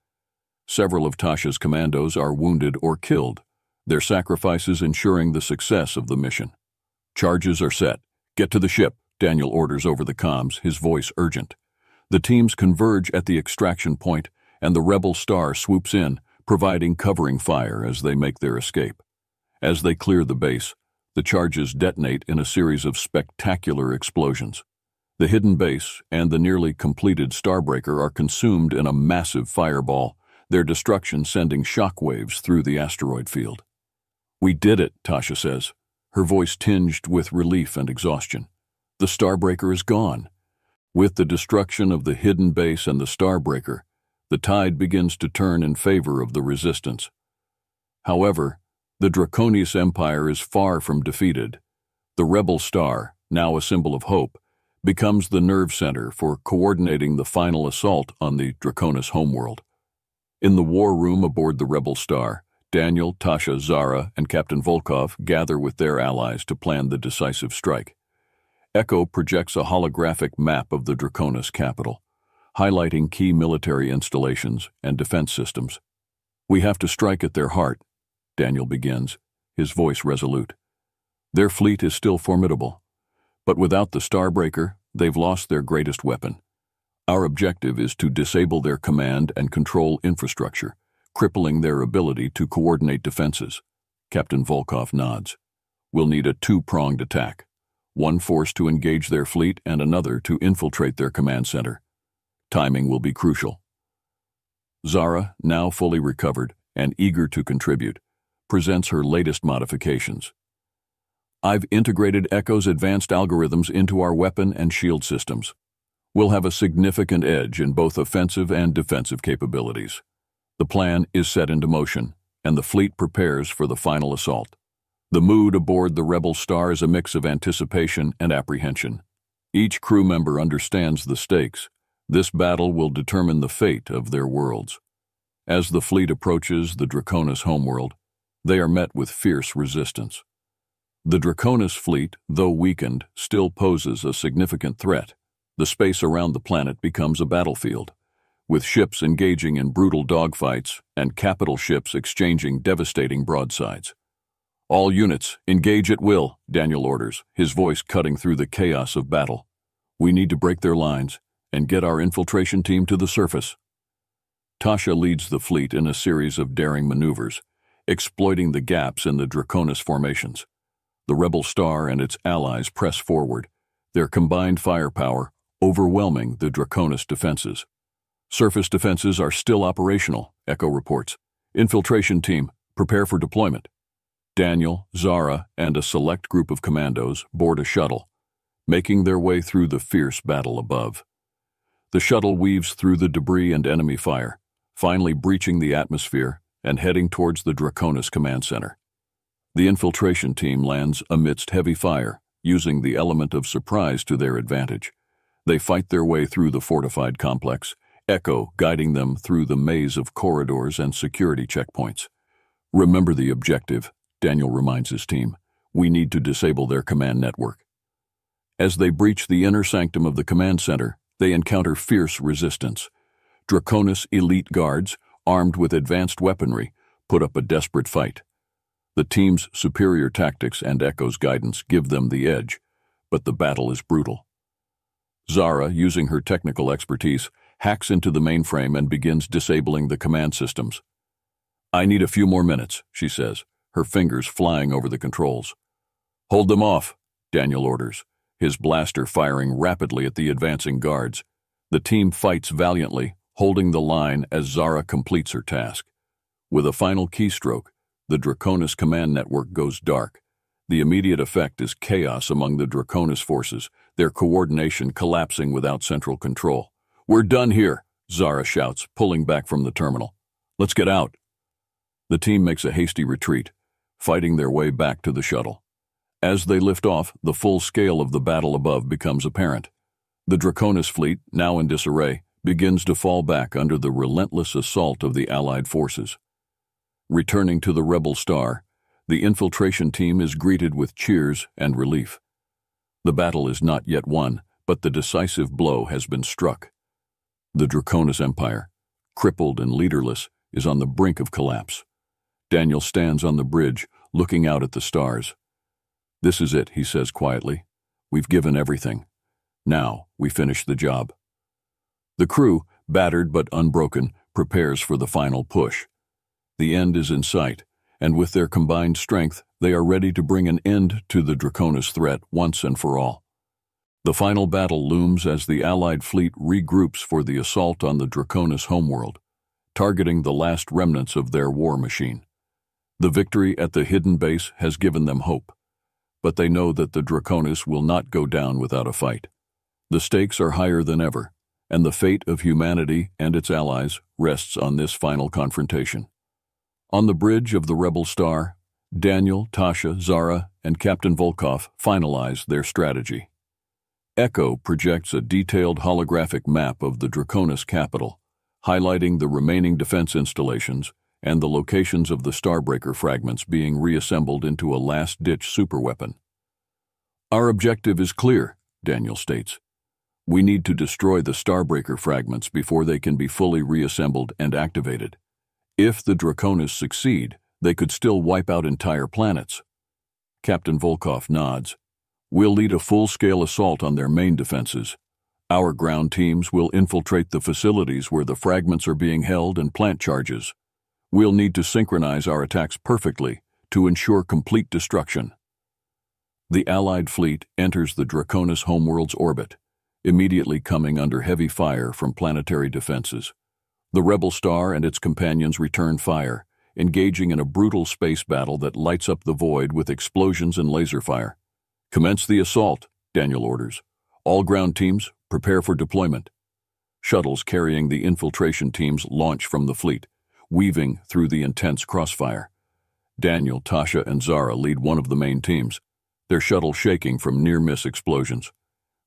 Several of Tasha's commandos are wounded or killed, their sacrifices ensuring the success of the mission. Charges are set. Get to the ship, Daniel orders over the comms, his voice urgent. The teams converge at the extraction point, and the Rebel Star swoops in, providing covering fire as they make their escape. As they clear the base, the charges detonate in a series of spectacular explosions. The hidden base and the nearly completed Starbreaker are consumed in a massive fireball, their destruction sending shockwaves through the asteroid field. We did it, Tasha says, her voice tinged with relief and exhaustion. The Starbreaker is gone. With the destruction of the hidden base and the Starbreaker, the tide begins to turn in favor of the Resistance. However, the Draconius Empire is far from defeated. The Rebel Star, now a symbol of hope, becomes the nerve center for coordinating the final assault on the Draconis homeworld. In the war room aboard the Rebel Star, Daniel, Tasha, Zara, and Captain Volkov gather with their allies to plan the decisive strike. Echo projects a holographic map of the Draconis capital, highlighting key military installations and defense systems. "We have to strike at their heart," Daniel begins, his voice resolute. "Their fleet is still formidable, but without the Starbreaker, they've lost their greatest weapon. Our objective is to disable their command and control infrastructure, crippling their ability to coordinate defenses." Captain Volkov nods. "We'll need a two-pronged attack. One force to engage their fleet and another to infiltrate their command center. Timing will be crucial." Zara, now fully recovered and eager to contribute, presents her latest modifications. "I've integrated Echo's advanced algorithms into our weapon and shield systems. We'll have a significant edge in both offensive and defensive capabilities. The plan is set into motion, and the fleet prepares for the final assault." The mood aboard the Rebel Star is a mix of anticipation and apprehension. Each crew member understands the stakes. This battle will determine the fate of their worlds. As the fleet approaches the Draconis homeworld, they are met with fierce resistance. The Draconis fleet, though weakened, still poses a significant threat. The space around the planet becomes a battlefield, with ships engaging in brutal dogfights and capital ships exchanging devastating broadsides. "All units, engage at will," Daniel orders, his voice cutting through the chaos of battle. "We need to break their lines and get our infiltration team to the surface." Tasha leads the fleet in a series of daring maneuvers, exploiting the gaps in the Draconis formations. The Rebel Star and its allies press forward, their combined firepower overwhelming the Draconis defenses. "Surface defenses are still operational," Echo reports. "Infiltration team, prepare for deployment." Daniel, Zara, and a select group of commandos board a shuttle, making their way through the fierce battle above. The shuttle weaves through the debris and enemy fire, finally breaching the atmosphere and heading towards the Draconis command center. The infiltration team lands amidst heavy fire, using the element of surprise to their advantage. They fight their way through the fortified complex, Echo guiding them through the maze of corridors and security checkpoints. "Remember the objective," Daniel reminds his team. "We need to disable their command network." As they breach the inner sanctum of the command center, they encounter fierce resistance. Draconis elite guards, armed with advanced weaponry, put up a desperate fight. The team's superior tactics and Echo's guidance give them the edge, but the battle is brutal. Zara, using her technical expertise, hacks into the mainframe and begins disabling the command systems. "I need a few more minutes," she says, her fingers flying over the controls. "Hold them off," Daniel orders, his blaster firing rapidly at the advancing guards. The team fights valiantly, holding the line as Zara completes her task. With a final keystroke, the Draconis command network goes dark. The immediate effect is chaos among the Draconis forces, their coordination collapsing without central control. "We're done here," Zara shouts, pulling back from the terminal. "Let's get out." The team makes a hasty retreat, fighting their way back to the shuttle. As they lift off, the full scale of the battle above becomes apparent. The Draconis fleet, now in disarray, begins to fall back under the relentless assault of the Allied forces. Returning to the Rebel Star, the infiltration team is greeted with cheers and relief. The battle is not yet won, but the decisive blow has been struck. The Draconis Empire, crippled and leaderless, is on the brink of collapse. Daniel stands on the bridge, looking out at the stars. "This is it," he says quietly. "We've given everything. Now we finish the job." The crew, battered but unbroken, prepares for the final push. The end is in sight, and with their combined strength, they are ready to bring an end to the Draconis threat once and for all. The final battle looms as the Allied fleet regroups for the assault on the Draconis homeworld, targeting the last remnants of their war machine. The victory at the hidden base has given them hope. but they know that the Draconis will not go down without a fight. The stakes are higher than ever, and the fate of humanity and its allies rests on this final confrontation. On the bridge of the Rebel Star, Daniel, Tasha, Zara, and Captain Volkov finalize their strategy. Echo projects a detailed holographic map of the Draconis capital, highlighting the remaining defense installations and the locations of the Starbreaker fragments being reassembled into a last-ditch superweapon. "Our objective is clear," Daniel states. "We need to destroy the Starbreaker fragments before they can be fully reassembled and activated. If the Draconis succeed, they could still wipe out entire planets." Captain Volkov nods. "We'll lead a full-scale assault on their main defenses. Our ground teams will infiltrate the facilities where the fragments are being held and plant charges. We'll need to synchronize our attacks perfectly to ensure complete destruction." The Allied fleet enters the Draconis homeworld's orbit, immediately coming under heavy fire from planetary defenses. The Rebel Star and its companions return fire, engaging in a brutal space battle that lights up the void with explosions and laser fire. "Commence the assault," Daniel orders. "All ground teams, prepare for deployment." Shuttles carrying the infiltration teams launch from the fleet, weaving through the intense crossfire. Daniel, Tasha, and Zara lead one of the main teams, their shuttle shaking from near-miss explosions.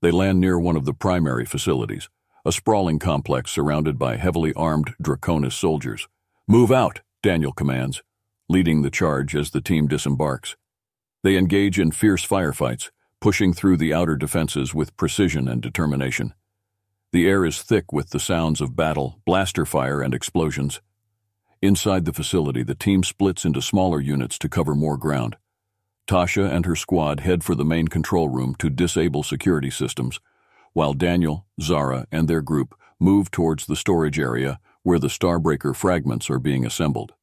They land near one of the primary facilities, a sprawling complex surrounded by heavily armed Draconis soldiers. "Move out," Daniel commands, leading the charge as the team disembarks. They engage in fierce firefights, pushing through the outer defenses with precision and determination. The air is thick with the sounds of battle, blaster fire, and explosions. Inside the facility, the team splits into smaller units to cover more ground. Tasha and her squad head for the main control room to disable security systems, while Daniel, Zara, and their group move towards the storage area where the Starbreaker fragments are being assembled.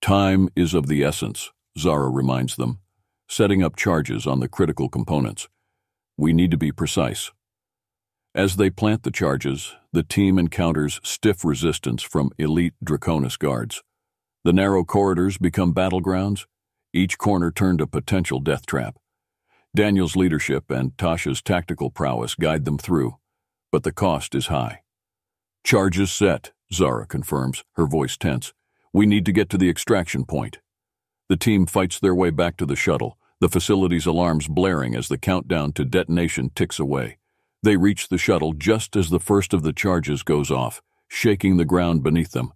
"Time is of the essence," Zara reminds them, setting up charges on the critical components. "We need to be precise." As they plant the charges, the team encounters stiff resistance from elite Draconis guards. The narrow corridors become battlegrounds, each corner turned a potential death trap. Daniel's leadership and Tasha's tactical prowess guide them through, but the cost is high. "Charges set," Zara confirms, her voice tense. "We need to get to the extraction point." The team fights their way back to the shuttle, the facility's alarms blaring as the countdown to detonation ticks away. They reach the shuttle just as the first of the charges goes off, shaking the ground beneath them.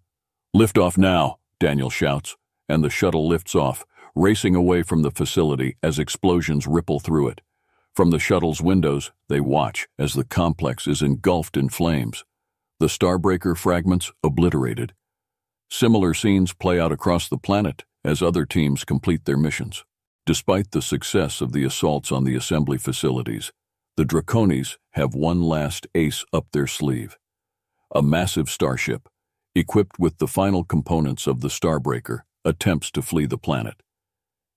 "Lift off now," Daniel shouts, and the shuttle lifts off, racing away from the facility as explosions ripple through it. From the shuttle's windows, they watch as the complex is engulfed in flames, the Starbreaker fragments obliterated. Similar scenes play out across the planet as other teams complete their missions. Despite the success of the assaults on the assembly facilities, the Draconis have one last ace up their sleeve. A massive starship, equipped with the final components of the Starbreaker, attempts to flee the planet.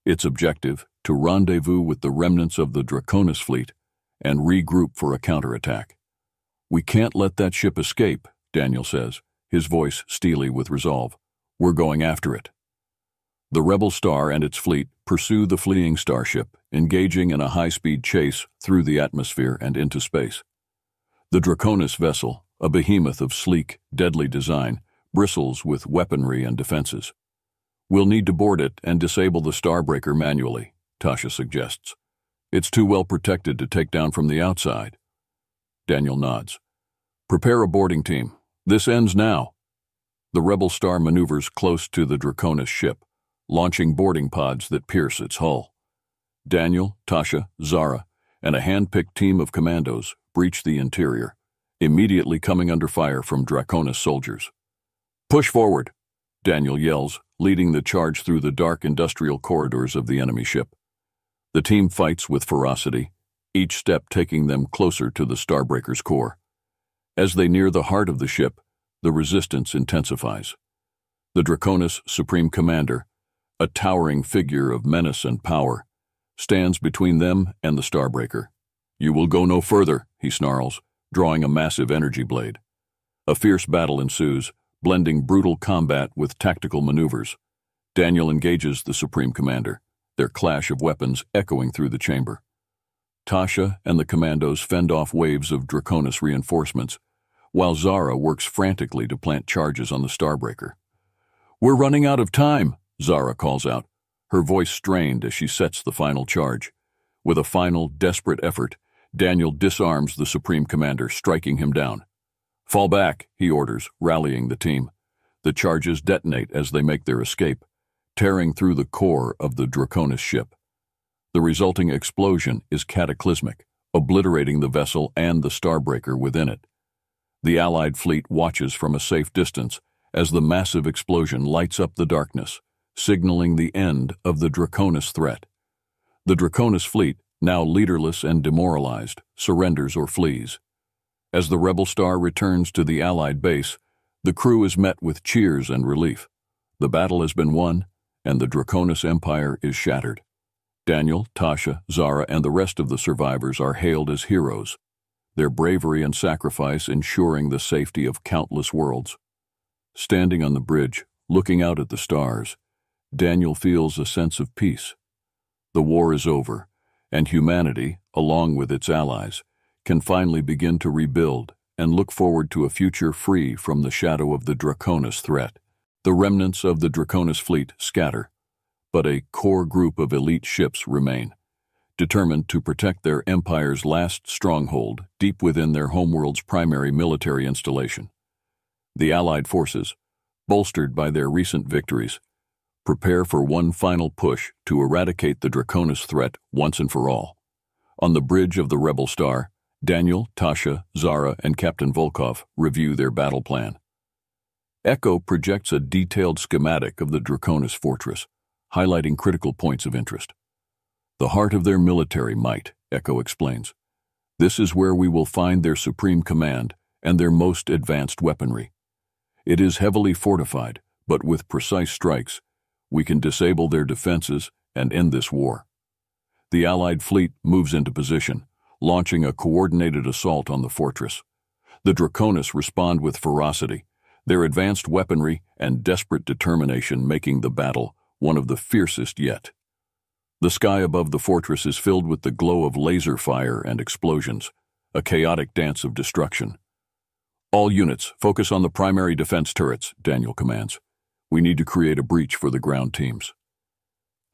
Its objective, to rendezvous with the remnants of the Draconis fleet and regroup for a counterattack. "We can't let that ship escape," Daniel says, his voice steely with resolve. "We're going after it." The Rebel Star and its fleet pursue the fleeing starship, engaging in a high-speed chase through the atmosphere and into space. The Draconis vessel, a behemoth of sleek, deadly design, bristles with weaponry and defenses. "We'll need to board it and disable the Starbreaker manually," Tasha suggests. "It's too well protected to take down from the outside." Daniel nods. "Prepare a boarding team. This ends now." The Rebel Star maneuvers close to the Draconis ship, launching boarding pods that pierce its hull. Daniel, Tasha, Zara, and a hand-picked team of commandos breach the interior, immediately coming under fire from Draconis soldiers. "Push forward," Daniel yells, leading the charge through the dark industrial corridors of the enemy ship. The team fights with ferocity, each step taking them closer to the Starbreaker's core. As they near the heart of the ship, the resistance intensifies. The Draconis Supreme Commander, a towering figure of menace and power, stands between them and the Starbreaker. "You will go no further," he snarls, drawing a massive energy blade. A fierce battle ensues, blending brutal combat with tactical maneuvers. Daniel engages the Supreme Commander, their clash of weapons echoing through the chamber. Tasha and the commandos fend off waves of Draconis reinforcements, while Zara works frantically to plant charges on the Starbreaker. "We're running out of time," Zara calls out, her voice strained as she sets the final charge. With a final, desperate effort, Daniel disarms the Supreme Commander, striking him down. "Fall back," he orders, rallying the team. The charges detonate as they make their escape, tearing through the core of the Draconis ship. The resulting explosion is cataclysmic, obliterating the vessel and the Starbreaker within it. The Allied fleet watches from a safe distance as the massive explosion lights up the darkness, signaling the end of the Draconis threat. The Draconis fleet, now leaderless and demoralized, surrenders or flees. As the Rebel Star returns to the Allied base, the crew is met with cheers and relief. The battle has been won, and the Draconis Empire is shattered. Daniel, Tasha, Zara, and the rest of the survivors are hailed as heroes, their bravery and sacrifice ensuring the safety of countless worlds. Standing on the bridge, looking out at the stars, Daniel feels a sense of peace. The war is over, and humanity, along with its allies, can finally begin to rebuild and look forward to a future free from the shadow of the Draconis threat. The remnants of the Draconis fleet scatter, but a core group of elite ships remain, determined to protect their empire's last stronghold deep within their homeworld's primary military installation. The Allied forces, bolstered by their recent victories, prepare for one final push to eradicate the Draconis threat once and for all. On the bridge of the Rebel Star, Daniel, Tasha, Zara, and Captain Volkov review their battle plan. Echo projects a detailed schematic of the Draconis fortress, highlighting critical points of interest. "The heart of their military might," Echo explains. "This is where we will find their supreme command and their most advanced weaponry. It is heavily fortified, but with precise strikes, we can disable their defenses and end this war." The Allied fleet moves into position, launching a coordinated assault on the fortress. The Draconis respond with ferocity, their advanced weaponry and desperate determination making the battle one of the fiercest yet. The sky above the fortress is filled with the glow of laser fire and explosions, a chaotic dance of destruction. "All units, focus on the primary defense turrets," Daniel commands. "We need to create a breach for the ground teams."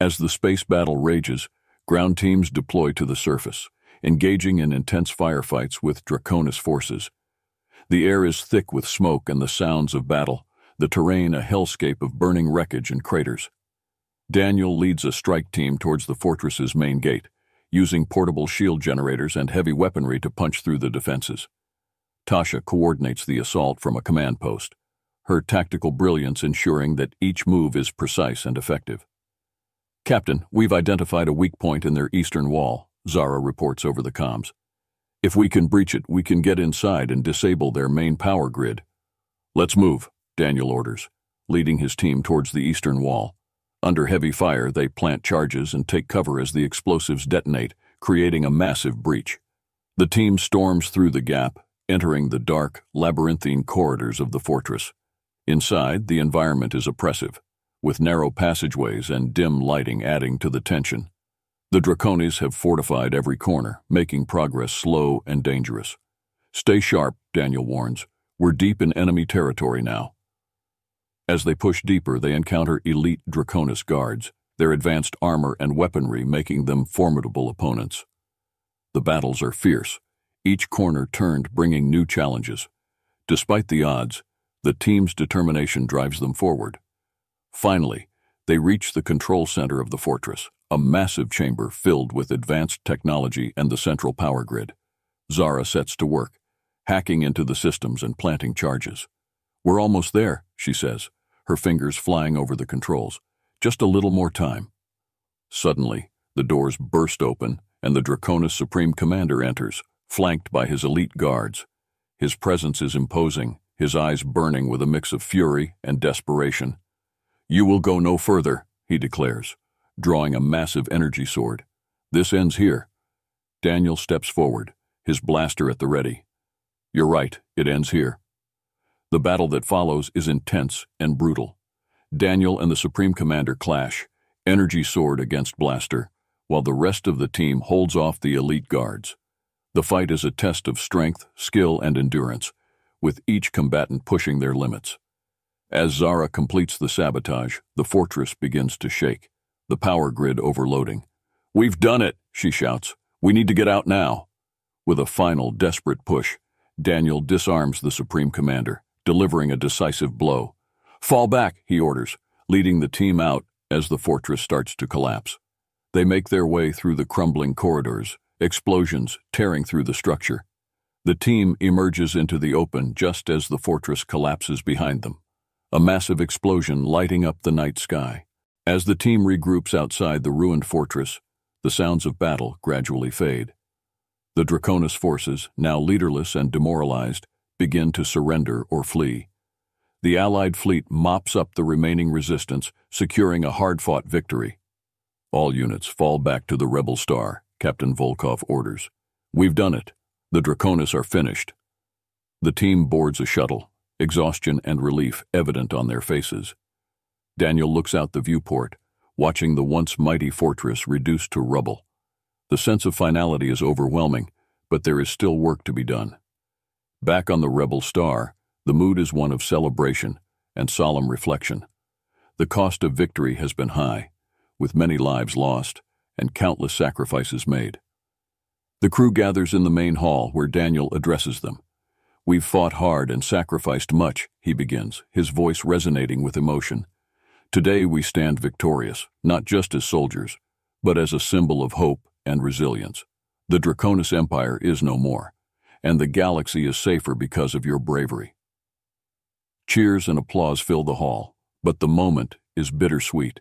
As the space battle rages, ground teams deploy to the surface, engaging in intense firefights with Draconis forces. The air is thick with smoke and the sounds of battle, the terrain a hellscape of burning wreckage and craters. Daniel leads a strike team towards the fortress's main gate, using portable shield generators and heavy weaponry to punch through the defenses. Tasha coordinates the assault from a command post, her tactical brilliance ensuring that each move is precise and effective. "Captain, we've identified a weak point in their eastern wall," Zara reports over the comms. "If we can breach it, we can get inside and disable their main power grid." "Let's move," Daniel orders, leading his team towards the eastern wall. Under heavy fire, they plant charges and take cover as the explosives detonate, creating a massive breach. The team storms through the gap, entering the dark, labyrinthine corridors of the fortress. Inside, the environment is oppressive, with narrow passageways and dim lighting adding to the tension. The Draconis have fortified every corner, making progress slow and dangerous. "Stay sharp," Daniel warns. "We're deep in enemy territory now." As they push deeper, they encounter elite Draconis guards, their advanced armor and weaponry making them formidable opponents. The battles are fierce, each corner turned bringing new challenges. Despite the odds, the team's determination drives them forward. Finally, they reach the control center of the fortress, a massive chamber filled with advanced technology and the central power grid. Zara sets to work, hacking into the systems and planting charges. "We're almost there," she says, her fingers flying over the controls. "Just a little more time." Suddenly, the doors burst open and the Draconis Supreme Commander enters, flanked by his elite guards. His presence is imposing, his eyes burning with a mix of fury and desperation. "You will go no further," he declares, drawing a massive energy sword. "This ends here." Daniel steps forward, his blaster at the ready. "You're right, it ends here." The battle that follows is intense and brutal. Daniel and the Supreme Commander clash, energy sword against blaster, while the rest of the team holds off the elite guards. The fight is a test of strength, skill, and endurance, with each combatant pushing their limits. As Zara completes the sabotage, the fortress begins to shake, the power grid overloading. "We've done it," she shouts. "We need to get out now." With a final, desperate push, Daniel disarms the Supreme Commander, delivering a decisive blow. "Fall back," he orders, leading the team out as the fortress starts to collapse. They make their way through the crumbling corridors, explosions tearing through the structure. The team emerges into the open just as the fortress collapses behind them, a massive explosion lighting up the night sky. As the team regroups outside the ruined fortress, the sounds of battle gradually fade. The Draconis forces, now leaderless and demoralized, begin to surrender or flee. The Allied fleet mops up the remaining resistance, securing a hard-fought victory. "All units fall back to the Rebel Star," Captain Volkov orders. "We've done it. The Draconis are finished." The team boards a shuttle, exhaustion and relief evident on their faces. Daniel looks out the viewport, watching the once mighty fortress reduced to rubble. The sense of finality is overwhelming, but there is still work to be done. Back on the Rebel Star, the mood is one of celebration and solemn reflection. The cost of victory has been high, with many lives lost and countless sacrifices made. The crew gathers in the main hall where Daniel addresses them. "We've fought hard and sacrificed much," he begins, his voice resonating with emotion. "Today we stand victorious, not just as soldiers, but as a symbol of hope and resilience. The Draconis Empire is no more, and the galaxy is safer because of your bravery." Cheers and applause fill the hall, but the moment is bittersweet.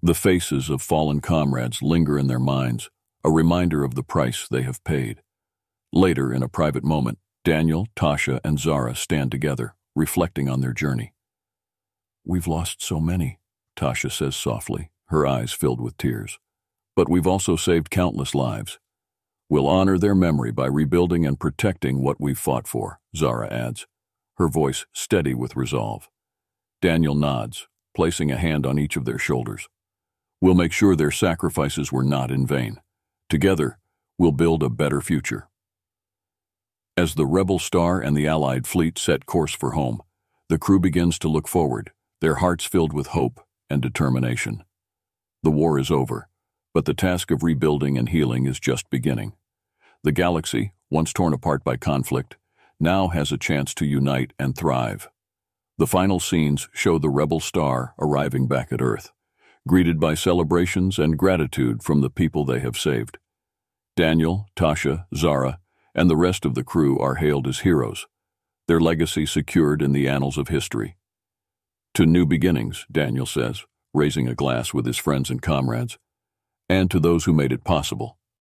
The faces of fallen comrades linger in their minds, a reminder of the price they have paid. Later, in a private moment, Daniel, Tasha, and Zara stand together, reflecting on their journey. "We've lost so many," Tasha says softly, her eyes filled with tears. "But we've also saved countless lives. We'll honor their memory by rebuilding and protecting what we've fought for," Zara adds, her voice steady with resolve. Daniel nods, placing a hand on each of their shoulders. "We'll make sure their sacrifices were not in vain. Together, we'll build a better future." As the Rebel Star and the Allied fleet set course for home, the crew begins to look forward, their hearts filled with hope and determination. The war is over, but the task of rebuilding and healing is just beginning. The galaxy, once torn apart by conflict, now has a chance to unite and thrive. The final scenes show the Rebel Star arriving back at Earth, greeted by celebrations and gratitude from the people they have saved. Daniel, Tasha, Zara, and the rest of the crew are hailed as heroes, their legacy secured in the annals of history. "To new beginnings," Daniel says, raising a glass with his friends and comrades, "and to those who made it possible."